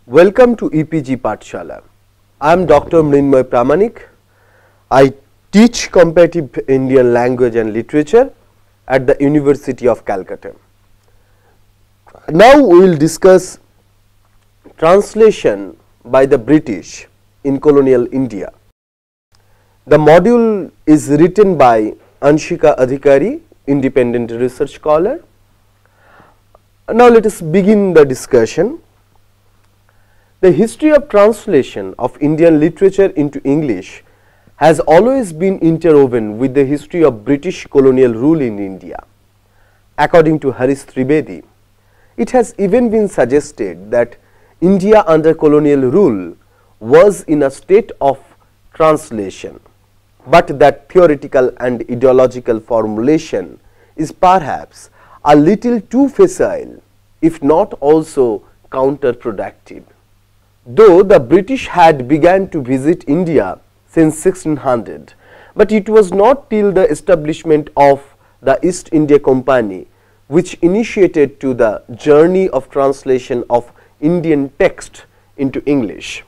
Welcome to EPG Pathshala. I am Dr. Mrinmoy Pramanik. I teach comparative Indian language and literature at the University of Calcutta. Now we will discuss translation by the British in colonial India. The module is written by Anshika Adhikari, independent research scholar. Now let us begin the discussion. The history of translation of Indian literature into English has always been interwoven with the history of British colonial rule in India. According to Horace, it has even been suggested that India under colonial rule was in a state of translation, but that theoretical and ideological formulation is perhaps a little too facile, if not also counterproductive. Though the British had begun to visit India since 1600, but it was not till the establishment of the East India Company which initiated to the journey of translation of Indian text into English.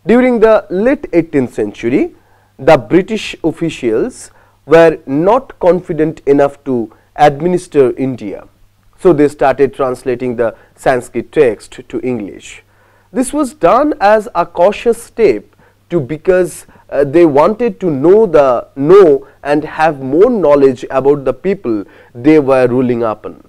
During the late 18th century, the British officials were not confident enough to administer India, so they started translating the Sanskrit text to English. This was done as a cautious step because they wanted to know and have more knowledge about the people they were ruling upon.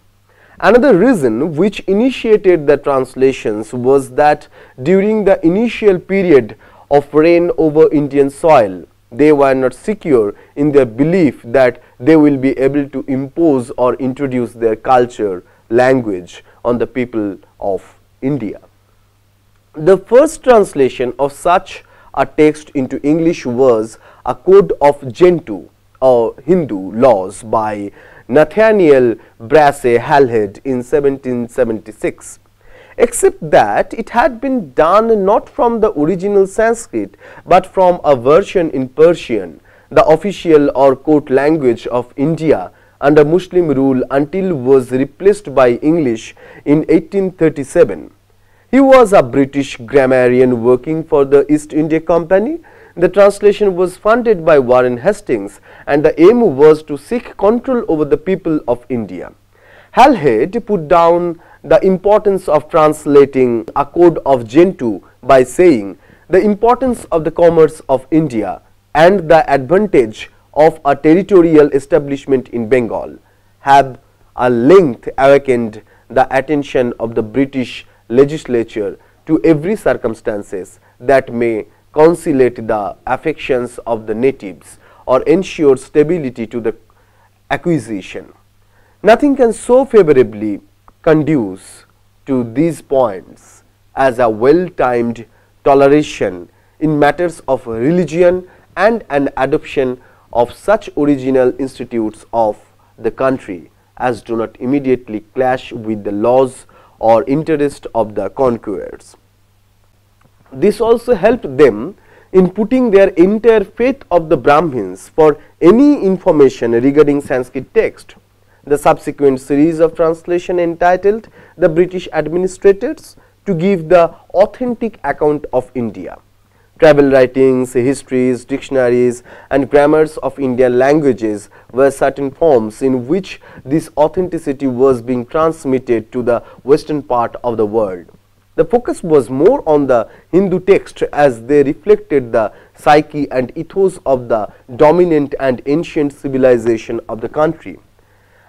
Another reason which initiated the translations was that during the initial period of reign over Indian soil, they were not secure in their belief that they will be able to impose or introduce their culture, language on the people of India. The first translation of such a text into English was a code of Gentoo or Hindu laws by Nathaniel Brasse Halhed in 1776, except that it had been done not from the original Sanskrit but from a version in Persian, the official or court language of India under Muslim rule, until was replaced by English in 1837. He was a British grammarian working for the East India Company. The translation was funded by Warren Hastings, and the aim was to seek control over the people of India. Halhed put down the importance of translating a code of Gentoo by saying, "The importance of the commerce of India and the advantage of a territorial establishment in Bengal have at length awakened the attention of the British legislature to every circumstances that may conciliate the affections of the natives or ensure stability to the acquisition." Nothing can so favorably conduce to these points as a well-timed toleration in matters of religion and an adoption of such original institutes of the country as do not immediately clash with the laws or interest of the conquerors. This also helped them in putting their entire faith of the Brahmins for any information regarding Sanskrit text. The subsequent series of translation entitled "The British Administrators" to give the authentic account of India. Travel writings, histories, dictionaries and grammars of Indian languages were certain forms in which this authenticity was being transmitted to the western part of the world. The focus was more on the Hindu text as they reflected the psyche and ethos of the dominant and ancient civilization of the country.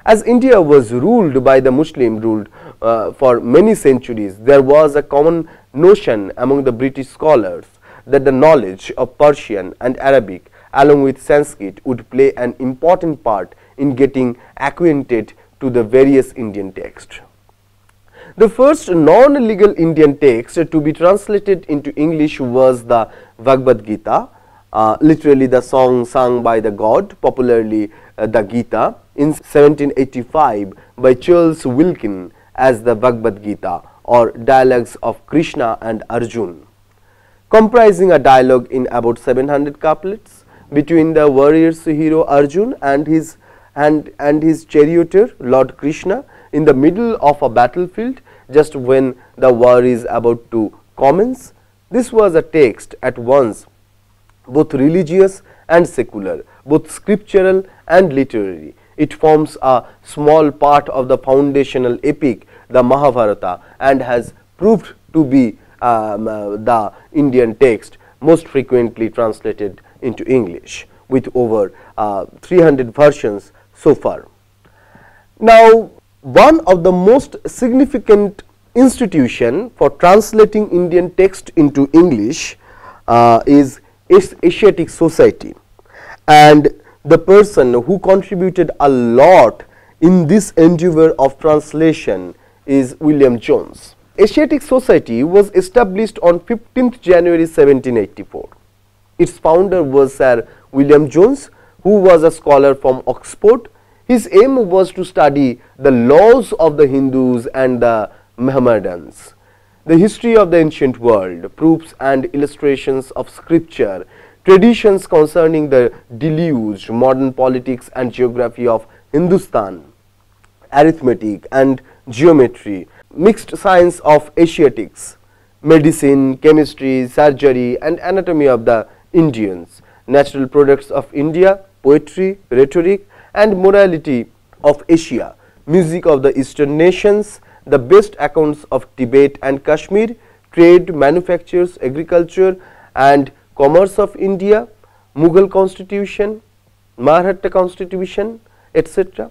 As India was ruled by the Muslim rule for many centuries, there was a common notion among the British scholars that the knowledge of Persian and Arabic along with Sanskrit would play an important part in getting acquainted to the various Indian texts. The first non-legal Indian text to be translated into English was the Bhagavad Gita, literally the song sung by the god, popularly the Gita, in 1785 by Charles Wilkin as the Bhagavad Gita or Dialogues of Krishna and Arjuna, comprising a dialogue in about 700 couplets between the warrior's hero Arjuna and his charioteer Lord Krishna in the middle of a battlefield, just when the war is about to comments. This was a text at once both religious and secular, both scriptural and literary. It forms a small part of the foundational epic, the Mahabharata, and has proved to be the Indian text most frequently translated into English, with over 300 versions so far. Now, one of the most significant institution for translating Indian text into English is Asiatic Society, and the person who contributed a lot in this endeavor of translation is William Jones. Asiatic Society was established on 15th January 1784. Its founder was Sir William Jones, who was a scholar from Oxford. His aim was to study the laws of the Hindus and the Mohammedans, the history of the ancient world, proofs and illustrations of scripture, traditions concerning the deluge, modern politics and geography of Hindustan, arithmetic and geometry, mixed science of Asiatics, medicine, chemistry, surgery and anatomy of the Indians, natural products of India, poetry, rhetoric and morality of Asia, music of the Eastern nations, the best accounts of Tibet and Kashmir, trade, manufactures, agriculture and commerce of India, Mughal constitution, Maratha constitution, etc.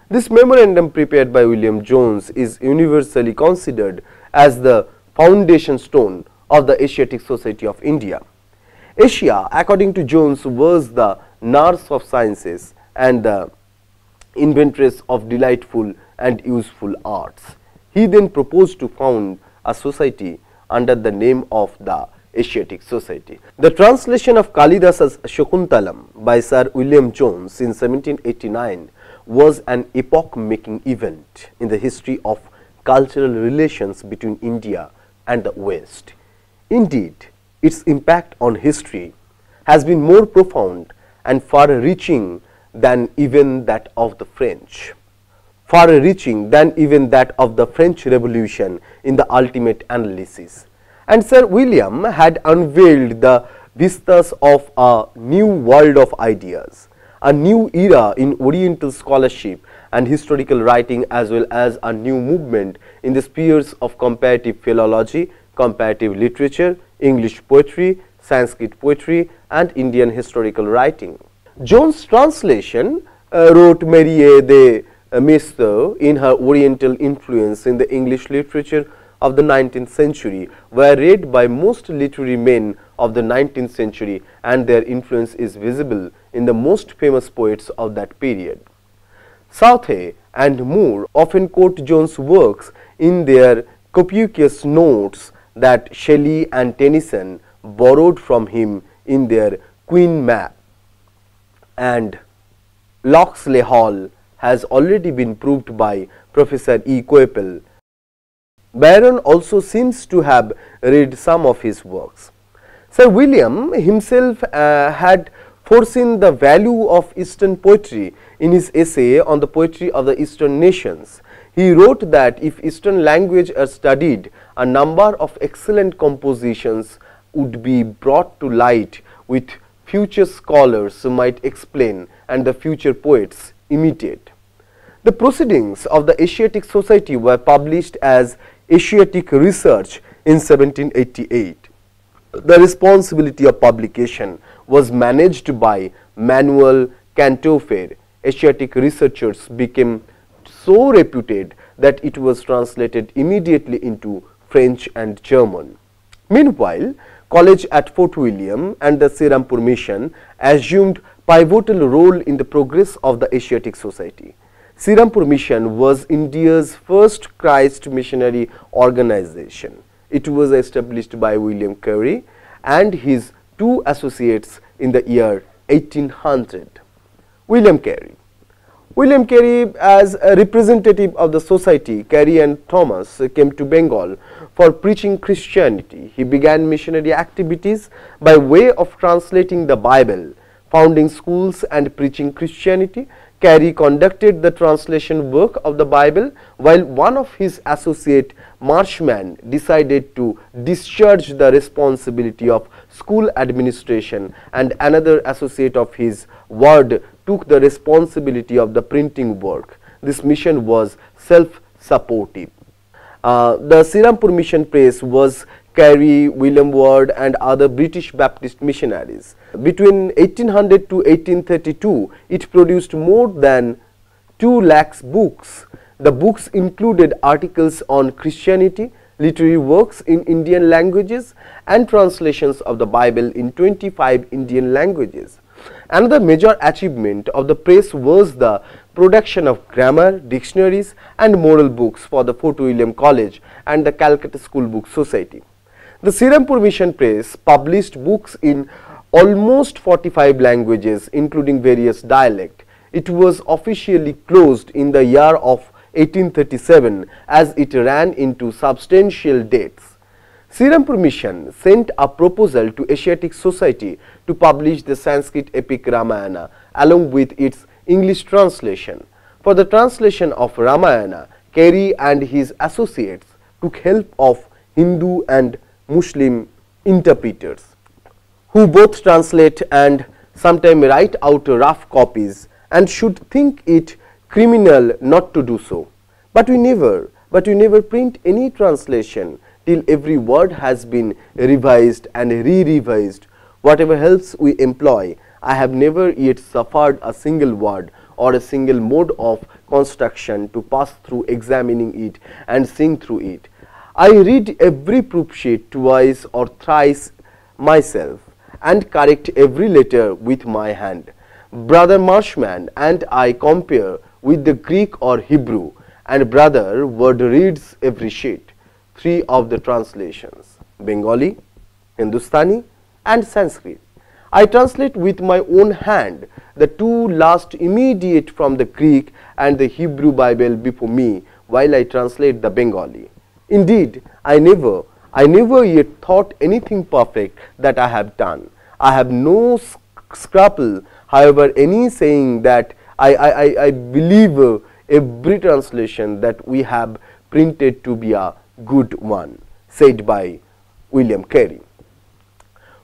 This memorandum prepared by William Jones is universally considered as the foundation stone of the Asiatic Society of India. Asia, according to Jones, was the nurse of sciences and the inventress of delightful and useful arts. He then proposed to found a society under the name of the Asiatic Society. The translation of Kalidasa's Shakuntalam by Sir William Jones in 1789 was an epoch-making event in the history of cultural relations between India and the West. Indeed, its impact on history has been more profound and far-reaching than even that of the French. Far-reaching than even that of the French Revolution in the ultimate analysis. And Sir William had unveiled the vistas of a new world of ideas, a new era in Oriental scholarship and historical writing, as well as a new movement in the spheres of comparative philology, comparative literature, English poetry, Sanskrit poetry and Indian historical writing. Jones' translation, wrote Marie de Maistre in her Oriental influence in the English literature of the 19th century, were read by most literary men of the 19th century, and their influence is visible in the most famous poets of that period. Southey and Moore often quote Jones' works in their copious notes that Shelley and Tennyson borrowed from him in their Queen Mab, and Locksley Hall has already been proved by Professor E. Coepel. Byron also seems to have read some of his works. Sir William himself had foreseen the value of Eastern poetry in his essay on the poetry of the Eastern nations. He wrote that if Eastern language are studied, a number of excellent compositions would be brought to light which future scholars might explain and the future poets imitate. The proceedings of the Asiatic Society were published as Asiatic Research in 1788. The responsibility of publication was managed by Manuel Cantofer. Asiatic researchers became so reputed that it was translated immediately into French and German. Meanwhile, College at Fort William and the Serampore Mission assumed pivotal role in the progress of the Asiatic Society. Serampore Mission was India's first Christ missionary organization. It was established by William Carey and his two associates in the year 1800. William Carey. William Carey, as a representative of the society, Carey and Thomas came to Bengal for preaching Christianity. He began missionary activities by way of translating the Bible founding schools and preaching Christianity. Carey conducted the translation work of the Bible, while one of his associate, Marshman, decided to discharge the responsibility of school administration, and another associate of his, Ward, took the responsibility of the printing work. This mission was self-supportive. The Sirampur Mission Press was Carey, William Ward and other British Baptist missionaries. Between 1800 to 1832, it produced more than 2 lakhs books. The books included articles on Christianity, literary works in Indian languages and translations of the Bible in 25 Indian languages. Another major achievement of the press was the production of grammar, dictionaries and moral books for the Fort William College and the Calcutta School Book Society. The Sirampur Mission Press published books in almost 45 languages, including various dialects. It was officially closed in the year of 1837 as it ran into substantial debts. Sirampur Mission sent a proposal to Asiatic Society to publish the Sanskrit epic Ramayana along with its English translation. For the translation of Ramayana, Carey and his associates took help of Hindu and Muslim interpreters, who both translate and sometimes write out rough copies and should think it criminal not to do so. But we never print any translation till every word has been revised and re-revised. Whatever helps we employ, I have never yet suffered a single word or a single mode of construction to pass through examining it and sing through it. I read every proof sheet twice or thrice myself and correct every letter with my hand. Brother Marshman and I compare with the Greek or Hebrew, and Brother Word reads every sheet. 3 of the translations, Bengali, Hindustani and Sanskrit. I translate with my own hand the 2 last immediate from the Greek and the Hebrew Bible before me while I translate the Bengali. Indeed, I never yet thought anything perfect that I have done. I have no scruple, however, any saying that I believe every translation that we have printed to be a good one, said by William Carey.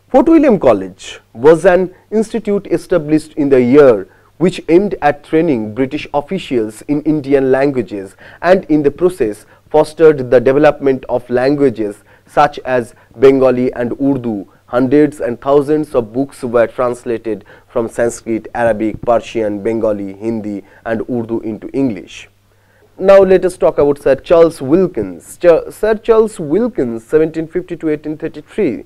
Fort William College was an institute established in the year which aimed at training British officials in Indian languages and in the process fostered the development of languages such as Bengali and Urdu. Hundreds and thousands of books were translated from Sanskrit, Arabic, Persian, Bengali, Hindi and Urdu into English. Now let us talk about Sir Charles Wilkins. Sir Charles Wilkins, 1750 to 1833,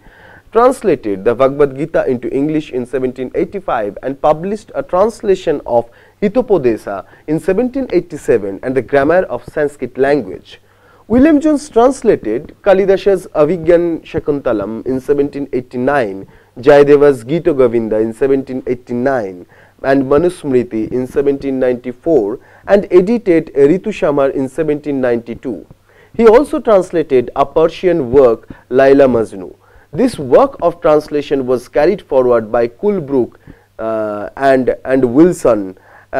translated the Bhagavad Gita into English in 1785 and published a translation of Hitopodesa in 1787 and the grammar of Sanskrit language. William Jones translated Kalidasa's Avigyan Shakuntalam in 1789, Jayadeva's Gita Govinda in 1789 and Manusmriti in 1794 and edited Ritu Shamar in 1792. He also translated a Persian work, Laila Majnu. This work of translation was carried forward by Coolbrooke and Wilson.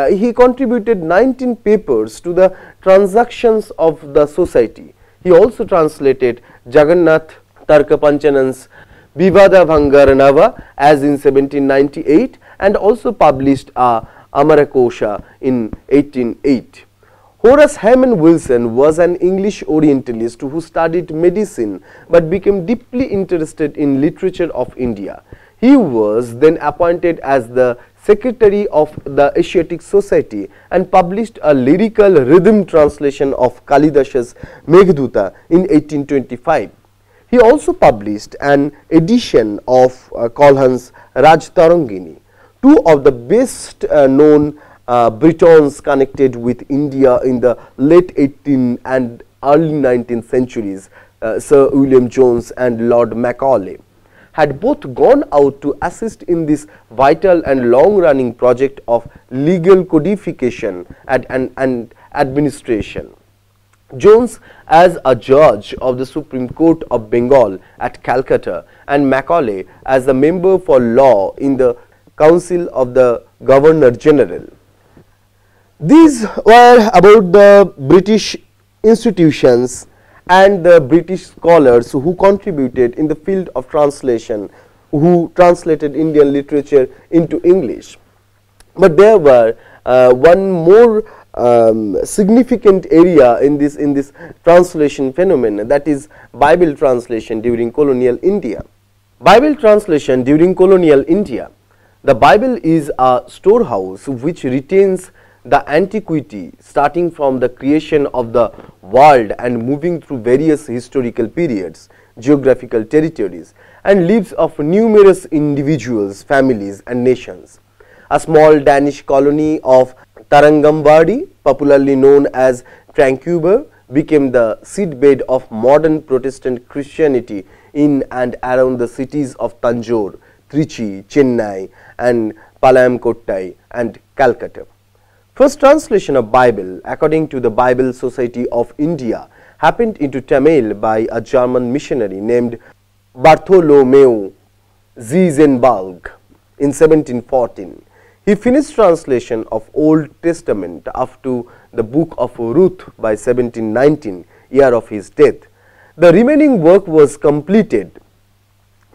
He contributed 19 papers to the transactions of the society. He also translated Jagannath Tarkapanchanan's Vivada Bhangaranava as in 1798 and also published a Amarakosha in 1808. Horace Hammond Wilson was an English Orientalist who studied medicine but became deeply interested in literature of India. He was then appointed as the secretary of the Asiatic Society and published a lyrical rhythm translation of Kalidasa's Meghduta in 1825. He also published an edition of Colhan's Rajtarangini. 2 of the best known Britons connected with India in the late 18th and early 19th centuries, Sir William Jones and Lord Macaulay, had both gone out to assist in this vital and long-running project of legal codification and administration. Jones as a judge of the Supreme Court of Bengal at Calcutta and Macaulay as a member for law in the Council of the Governor General. These were about the British institutions and the British scholars who contributed in the field of translation, who translated Indian literature into English. But there were one more significant area in this translation phenomenon, that is Bible translation during colonial India. Bible translation during colonial India. The Bible is a storehouse which retains the antiquity starting from the creation of the world and moving through various historical periods, geographical territories, and lives of numerous individuals, families and nations. A small Danish colony of Tarangambadi, popularly known as Vancouver, became the seedbed of modern Protestant Christianity in and around the cities of Tanjore, Trichy, Chennai and Palayamkottai and Calcutta. First translation of Bible, according to the Bible Society of India, happened into Tamil by a German missionary named Bartholomew Ziesenbalg in 1714. He finished translation of Old Testament up to the book of Ruth by 1719, year of his death. The remaining work was completed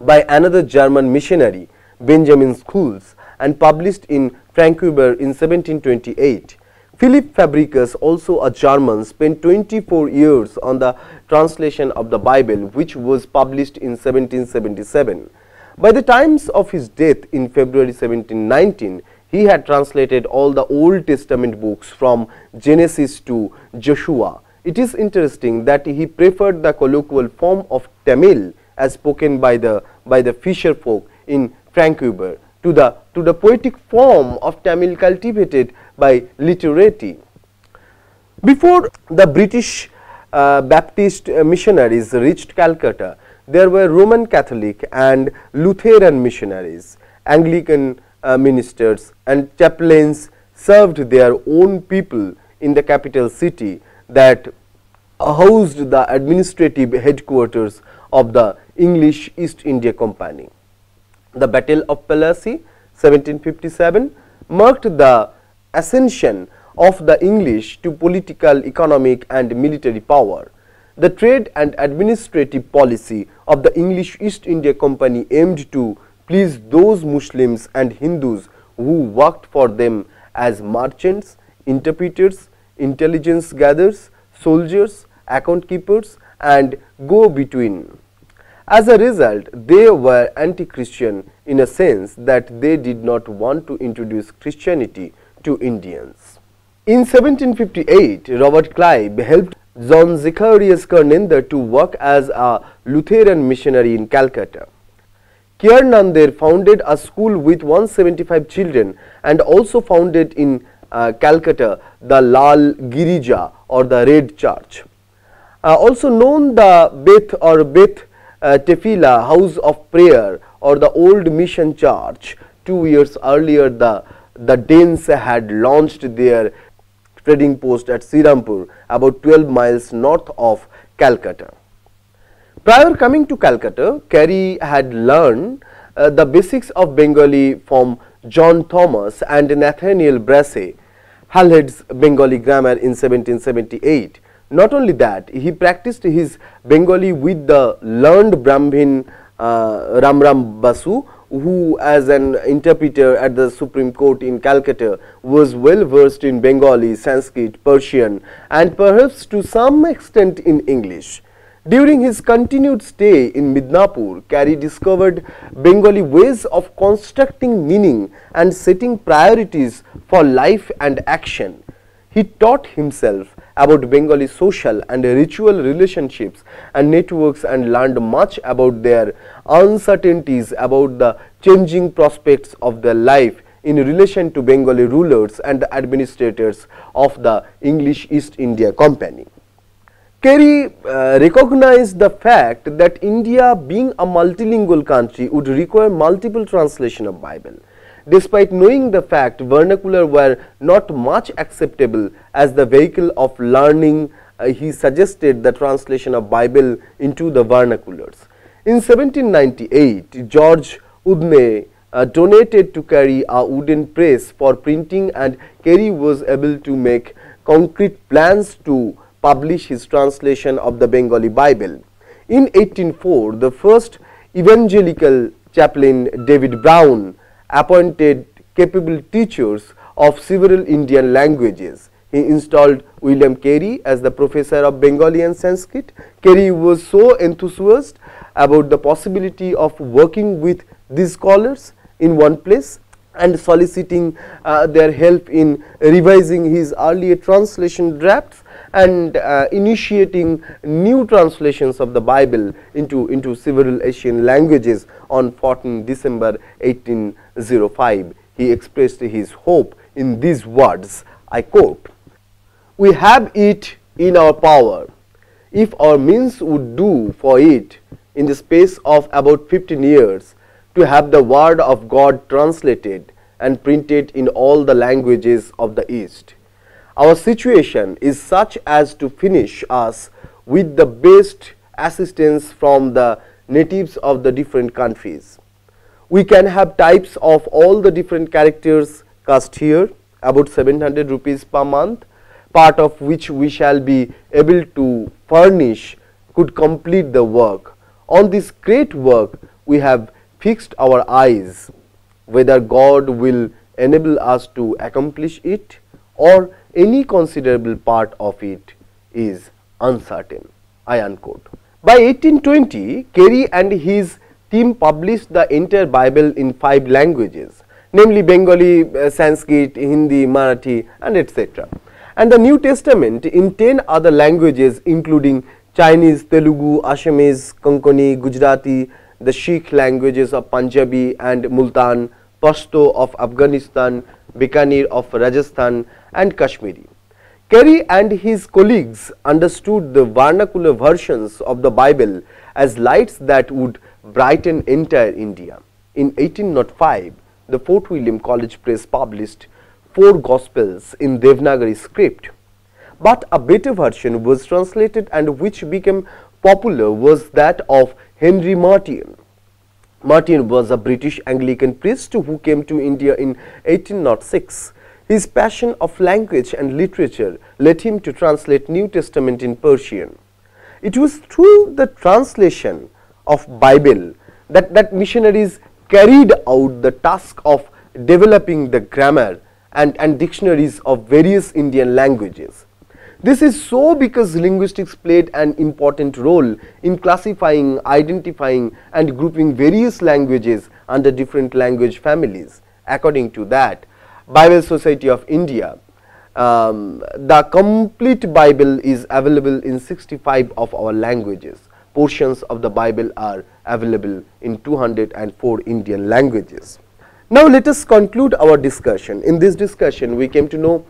by another German missionary, Benjamin Schools, and published in Vancouver in 1728. Philip Fabricius, also a German, spent 24 years on the translation of the Bible, which was published in 1777. By the time of his death in February 1719, he had translated all the Old Testament books from Genesis to Joshua. It is interesting that he preferred the colloquial form of Tamil as spoken by the fisher folk in Vancouver to the poetic form of Tamil cultivated by literati. Before the British Baptist missionaries reached Calcutta, there were Roman Catholic and Lutheran missionaries, Anglican ministers and chaplains served their own people in the capital city that housed the administrative headquarters of the English East India Company. The Battle of Plassey, 1757, marked the ascension of the English to political, economic and military power. The trade and administrative policy of the English East India Company aimed to please those Muslims and Hindus who worked for them as merchants, interpreters, intelligence gatherers, soldiers, account keepers and go-between. As a result, they were anti-Christian in a sense that they did not want to introduce Christianity to Indians. In 1758, Robert Clive helped John Zacharias Carnender to work as a Lutheran missionary in Calcutta. Carnender founded a school with 175 children and also founded in Calcutta the Lal Girija or the Red Church. Also known the Beth or Beth Tefila House of Prayer or the Old Mission Church. 2 years earlier the Danes had launched their trading post at Sirampur, about 12 miles north of Calcutta. Prior coming to Calcutta, Carey had learned the basics of Bengali from John Thomas and Nathaniel Brassey, Halhead's Bengali grammar in 1778. Not only that, he practiced his Bengali with the learned Brahmin Ramram Basu, who as an interpreter at the Supreme Court in Calcutta was well versed in Bengali, Sanskrit, Persian and perhaps to some extent in English. During his continued stay in Midnapur, Carey discovered Bengali ways of constructing meaning and setting priorities for life and action. He taught himself about Bengali social and ritual relationships and networks and learned much about their uncertainties about the changing prospects of their life in relation to Bengali rulers and administrators of the English East India Company. Carey recognized the fact that India, being a multilingual country, would require multiple translation of Bible. Despite knowing the fact vernacular were not much acceptable as the vehicle of learning, he suggested the translation of Bible into the vernaculars. In 1798, George Udne donated to Carey a wooden press for printing, and Carey was able to make concrete plans to publish his translation of the Bengali Bible. In 1804, the first evangelical chaplain David Brown appointed capable teachers of several Indian languages. He installed William Carey as the professor of Bengali and Sanskrit. Carey was so enthusiastic about the possibility of working with these scholars in one place and soliciting their help in revising his earlier translation drafts and initiating new translations of the Bible into several Asian languages. On 14 December 1805, he expressed his hope in these words, I quote, "We have it in our power, if our means would do for it, in the space of about 15 years, to have the word of God translated and printed in all the languages of the East. Our situation is such as to furnish us with the best assistance from the natives of the different countries. We can have types of all the different characters cast here, about 700 rupees per month, part of which we shall be able to furnish could complete the work. On this great work we have fixed our eyes. Whether God will enable us to accomplish it or any considerable part of it is uncertain." I unquote. By 1820, Carey and his team published the entire Bible in 5 languages, namely Bengali, Sanskrit, Hindi, Marathi, and etc., and the New Testament in 10 other languages, including Chinese, Telugu, Assamese, Konkani, Gujarati, the Sikh languages of Punjabi and Multan, Pashto of Afghanistan, Bikaner of Rajasthan, and Kashmiri. Carey and his colleagues understood the vernacular versions of the Bible as lights that would brighten entire India. In 1805, the Fort William College Press published 4 Gospels in Devanagari script, but a better version was translated and which became popular was that of Henry Martyn. Martyn was a British Anglican priest who came to India in 1806. His passion of language and literature led him to translate New Testament in Persian. It was through the translation of Bible that missionaries carried out the task of developing the grammar and dictionaries of various Indian languages. This is so because linguistics played an important role in classifying, identifying, and grouping various languages under different language families. According to that, Bible Society of India, the complete Bible is available in 65 of our languages. Portions of the Bible are available in 204 Indian languages. Now let us conclude our discussion. In this discussion, we came to know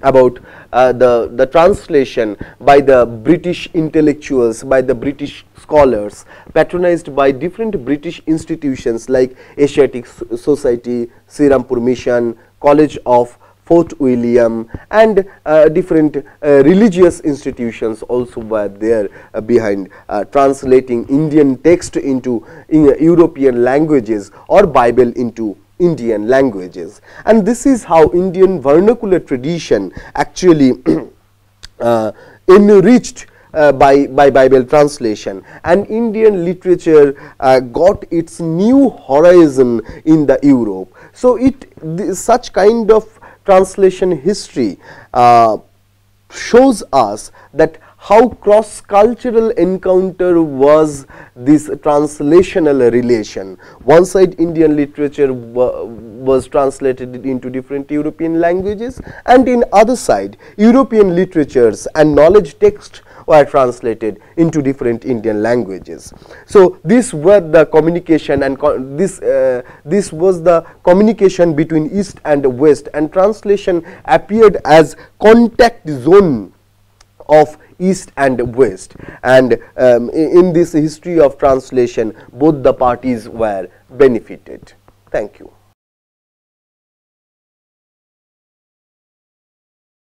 about the translation by the British intellectuals, by the British scholars, patronized by different British institutions like Asiatic Society, Srirampur Mission, College of Fort William, and different religious institutions also were there behind translating Indian text into European languages or Bible into Indian languages. And this is how Indian vernacular tradition actually enriched by Bible translation, and Indian literature got its new horizon in the Europe. So such kind of translation history shows us that how cross-cultural encounter was this translational relation. One side Indian literature was translated into different European languages, and in other side European literatures and knowledge texts were translated into different Indian languages. So this were the communication, and this was the communication between East and West, and translation appeared as contact zone of East and West, and in this history of translation both the parties were benefited. Thank you.